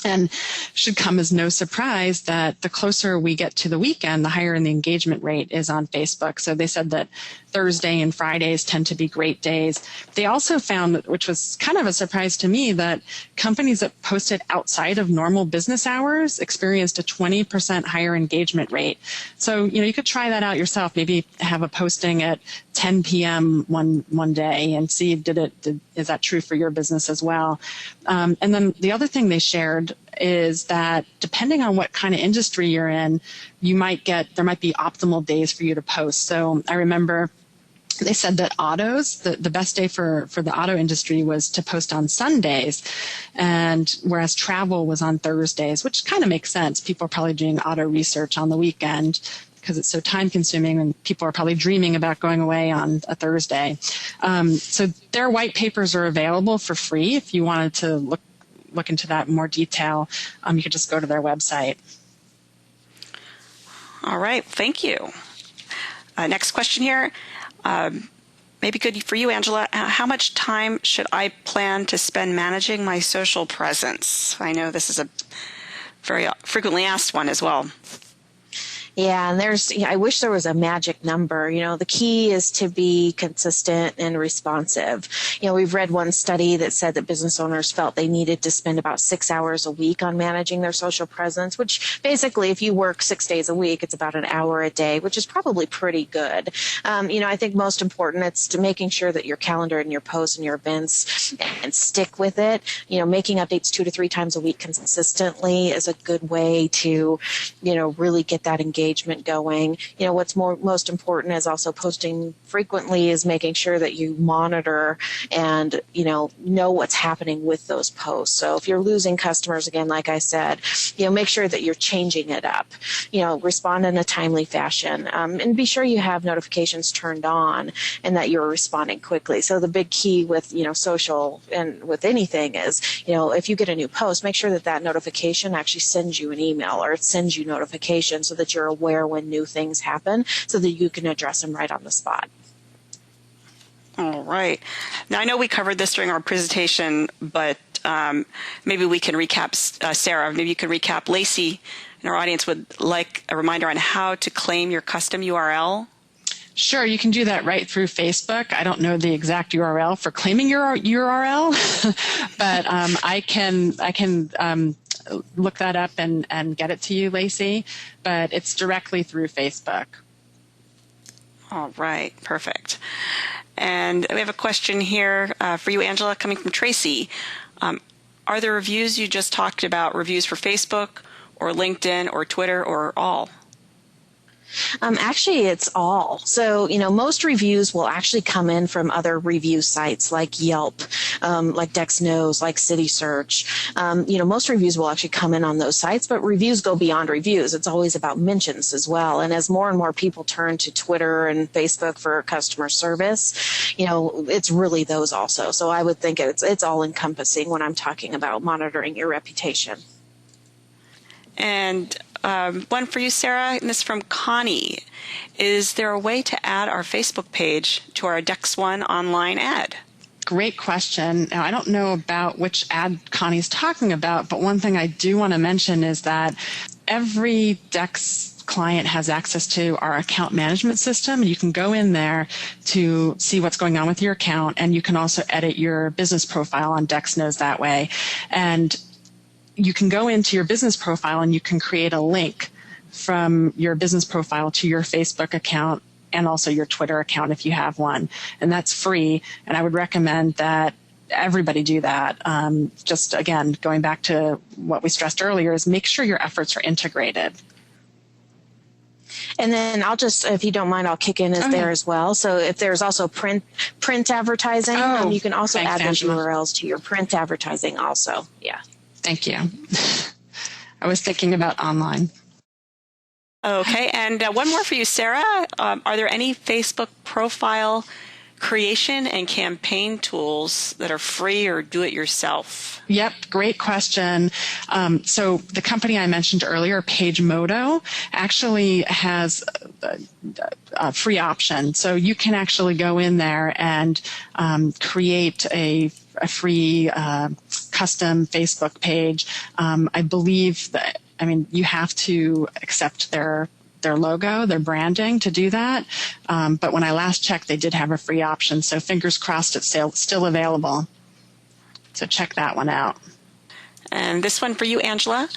And should come as no surprise that the closer we get to the weekend, the higher the engagement rate is on Facebook. So they said that Thursday and Fridays tend to be great days. They also found, which was kind of a surprise to me, that companies that posted outside of normal business hours experienced a 20% higher engagement rate. So, you could try that out yourself. Maybe have a posting at 10 p.m. one day and see is that true for your business as well. And then the other thing they shared is that depending on what kind of industry you're in, there might be optimal days for you to post. So I remember they said that autos, the best day for the auto industry was to post on Sundays, and whereas travel was on Thursdays, which kind of makes sense. People are probably doing auto research on the weekend because it's so time consuming, and people are probably dreaming about going away on a Thursday. So their white papers are available for free. If you wanted to look into that in more detail, you could just go to their website. All right. Thank you. Next question here. Maybe good for you, Angela. How much time should I plan to spend managing my social presence? I know this is a very frequently asked one as well. Yeah, and I wish there was a magic number. The key is to be consistent and responsive. We've read one study that said that business owners felt they needed to spend about 6 hours a week on managing their social presence, which basically, if you work 6 days a week, it's about an hour a day, which is probably pretty good. I think most important, it's to making sure that your calendar and your posts and your events and stick with it. Making updates 2 to 3 times a week consistently is a good way to, really get that engagement going. What's most important is also posting frequently, is making sure that you monitor and, know what's happening with those posts. So if you're losing customers, again, like I said, make sure that you're changing it up, respond in a timely fashion, and be sure you have notifications turned on and that you're responding quickly. So the big key with, social and with anything is, if you get a new post, make sure that notification actually sends you an email or it sends you notification so that you're aware when new things happen so that you can address them right on the spot. All right. Now, I know we covered this during our presentation, but maybe we can recap. Sarah, maybe you can recap. Lacey in our audience would like a reminder on how to claim your custom URL. Sure, you can do that right through Facebook. I don't know the exact URL for claiming your URL, but I can look that up and get it to you, Lacey. But it's directly through Facebook. All right, perfect. And we have a question here for you, Angela, coming from Tracy. Are the reviews you just talked about reviews for Facebook or LinkedIn or Twitter or all? Actually, it's all. So, most reviews will actually come in from other review sites like Yelp, like Dex Knows, like City Search. Most reviews will actually come in on those sites, but reviews go beyond reviews. It's always about mentions as well. And as more and more people turn to Twitter and Facebook for customer service, it's really those also. So I would think it's all encompassing when I'm talking about monitoring your reputation. And one for you, Sarah, and this is from Connie. Is there a way to add our Facebook page to our Dex One online ad? Great question. Now, I don't know about which ad Connie's talking about, but one thing I do want to mention is that every Dex client has access to our account management system. You can go in there to see what's going on with your account, and you can also edit your business profile on Dex Knows that way. And you can go into your business profile and you can create a link from your business profile to your Facebook account and also your Twitter account if you have one. And that's free. And I would recommend that everybody do that. Just again, going back to what we stressed earlier, is make sure your efforts are integrated. And then I'll just, if you don't mind, I'll kick in there as well. So if there's also print advertising, you can also add those URLs to your print advertising also. Yeah. Thank you. I was thinking about online. Okay, and one more for you, Sarah. Are there any Facebook profile creation and campaign tools that are free or do-it-yourself? Yep, great question. So the company I mentioned earlier, PageModo, actually has a free option. So you can actually go in there and create a free custom Facebook page. I believe that, you have to accept their logo, their branding to do that. But when I last checked, they did have a free option. So fingers crossed it's still available. So check that one out. And this one for you, Angela.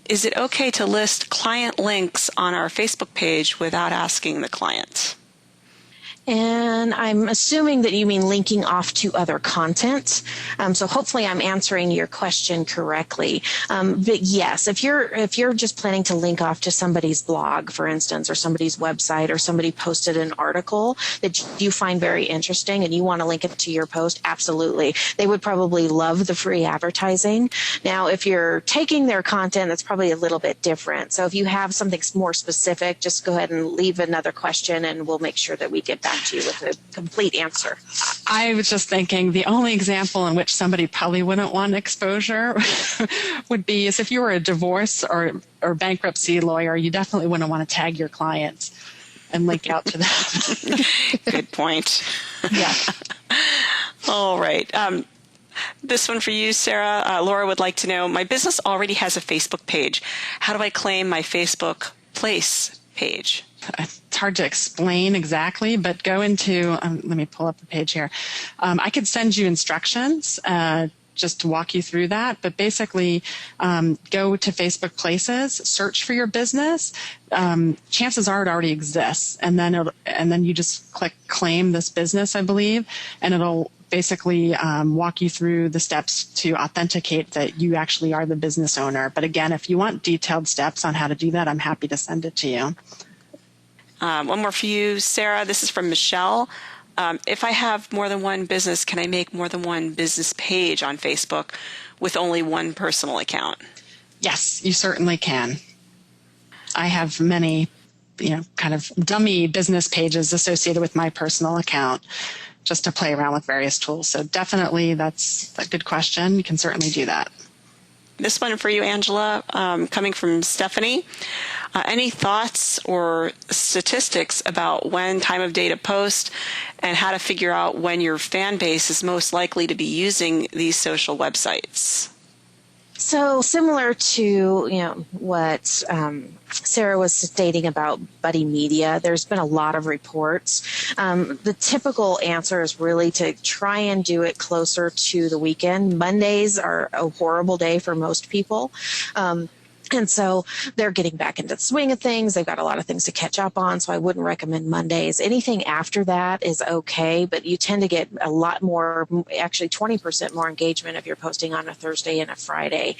Is it okay to list client links on our Facebook page without asking the client? And I'm assuming that you mean linking off to other content. So hopefully I'm answering your question correctly. But yes, if you're just planning to link off to somebody's blog, for instance, or somebody's website, or somebody posted an article that you find very interesting and you want to link it to your post, absolutely. They would probably love the free advertising. Now, if you're taking their content, that's probably a little bit different. So if you have something more specific, just go ahead and leave another question and we'll make sure that we get back to you with a complete answer. I was just thinking the only example in which somebody probably wouldn't want exposure would be is if you were a divorce or bankruptcy lawyer, you definitely wouldn't want to tag your clients and link out to them. Good point. Yeah. All right. This one for you, Sarah. Laura would like to know, my business already has a Facebook page. How do I claim my Facebook Place page? It's hard to explain exactly, but go into, let me pull up the page here. I could send you instructions just to walk you through that, but basically go to Facebook Places, search for your business. Chances are it already exists, and then you just click claim this business, I believe, and it'll basically walk you through the steps to authenticate that you actually are the business owner. But again, if you want detailed steps on how to do that, I'm happy to send it to you. One more for you, Sarah. This is from Michelle. If I have more than one business, can I make more than one business page on Facebook with only one personal account? Yes, you certainly can. I have many, kind of dummy business pages associated with my personal account just to play around with various tools. So definitely that's a good question. You can certainly do that. This one for you, Angela, coming from Stephanie. Any thoughts or statistics about when time of day to post and how to figure out when your fan base is most likely to be using these social websites? So similar to what Sarah was stating about Buddy Media, there's been a lot of reports. The typical answer is really to try and do it closer to the weekend. Mondays are a horrible day for most people. And so they're getting back into the swing of things. They've got a lot of things to catch up on, so I wouldn't recommend Mondays. Anything after that is okay, but you tend to get a lot more, actually 20% more engagement if you're posting on a Thursday and a Friday.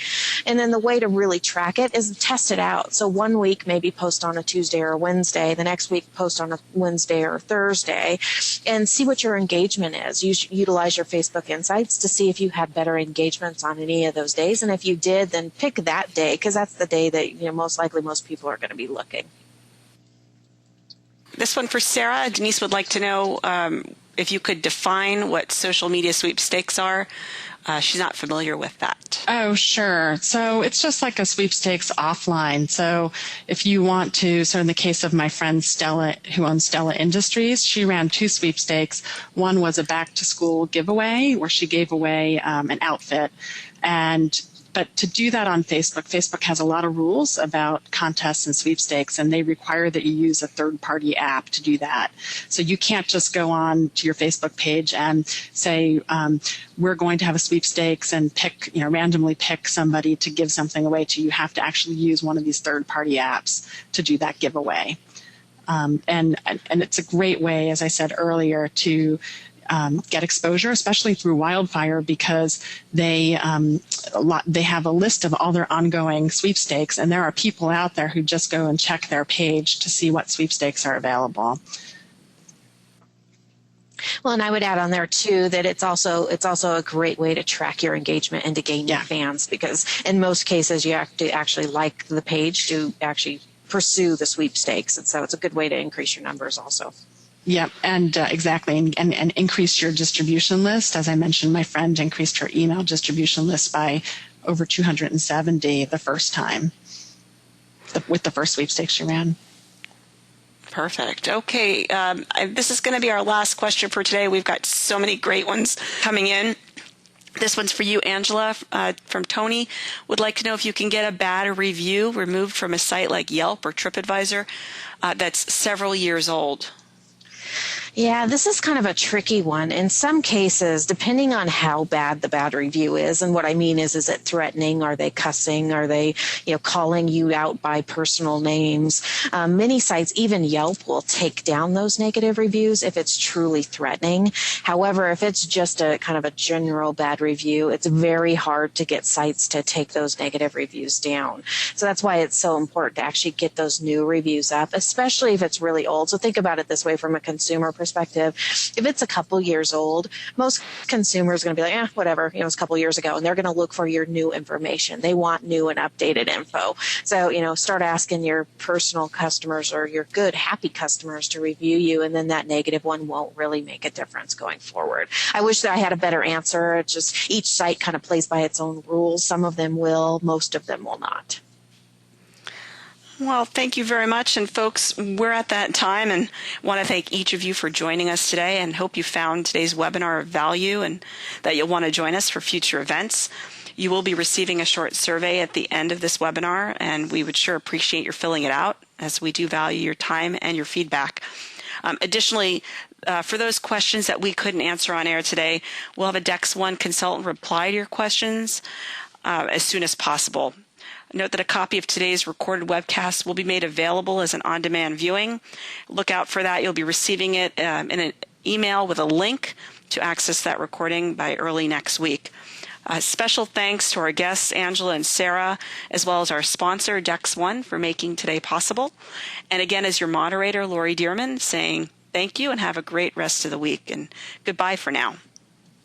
And then the way to really track it is test it out. So one week maybe post on a Tuesday or a Wednesday, the next week post on a Wednesday or Thursday, and see what your engagement is. Utilize your Facebook Insights to see if you have better engagements on any of those days. And if you did, then pick that day, because that's the day that most likely most people are going to be looking. This one for Sarah. Denise would like to know if you could define what social media sweepstakes are. She's not familiar with that. Oh, sure. So it's just like a sweepstakes offline. So if you want to, so in the case of my friend Stella, who owns Stella Industries, she ran 2 sweepstakes. One was a back to school giveaway where she gave away an outfit. But to do that on Facebook, Facebook has a lot of rules about contests and sweepstakes, and they require that you use a third-party app to do that. So you can't just go on to your Facebook page and say, we're going to have a sweepstakes and randomly pick somebody to give something away to. You have to actually use one of these third-party apps to do that giveaway. And it's a great way, as I said earlier, to get exposure, especially through wildfire, because they have a list of all their ongoing sweepstakes, and there are people out there who just go and check their page to see what sweepstakes are available. Well, and I would add on there too that it's also a great way to track your engagement and to gain new fans, because in most cases you have to actually like the page to actually pursue the sweepstakes, and so it's a good way to increase your numbers also. Yep, and exactly, and increase your distribution list. As I mentioned, my friend increased her email distribution list by over 270 the first time with the first sweepstakes she ran. Perfect. Okay, this is going to be our last question for today. We've got so many great ones coming in. This one's for you, Angela, from Tony. Would like to know if you can get a bad review removed from a site like Yelp or TripAdvisor that's several years old. Yeah, this is kind of a tricky one. In some cases, depending on how bad the bad review is, and what I mean is it threatening? Are they cussing? Are they, calling you out by personal names? Many sites, even Yelp, will take down those negative reviews if it's truly threatening. However, if it's just a kind of a general bad review, it's very hard to get sites to take those negative reviews down. So that's why it's so important to actually get those new reviews up, especially if it's really old. So think about it this way from a consumer perspective. If it's a couple years old, most consumers are going to be like, whatever, it's a couple years ago, and they're going to look for your new information. They want new and updated info. So, start asking your personal customers or your good, happy customers to review you, and then that negative one won't really make a difference going forward. I wish that I had a better answer. It's just each site kind of plays by its own rules. Some of them will, most of them will not. Well, thank you very much. And folks, we're at that time and want to thank each of you for joining us today and hope you found today's webinar of value and that you'll want to join us for future events. You will be receiving a short survey at the end of this webinar, and we would sure appreciate your filling it out as we do value your time and your feedback. Additionally, for those questions that we couldn't answer on air today, we'll have a Dex One consultant reply to your questions as soon as possible. Note that a copy of today's recorded webcast will be made available as an on-demand viewing. Look out for that. You'll be receiving it in an email with a link to access that recording by early next week. Special thanks to our guests, Angela and Sarah, as well as our sponsor, Dex One, for making today possible. And again, as your moderator, Lori Dearman, saying thank you and have a great rest of the week. And goodbye for now.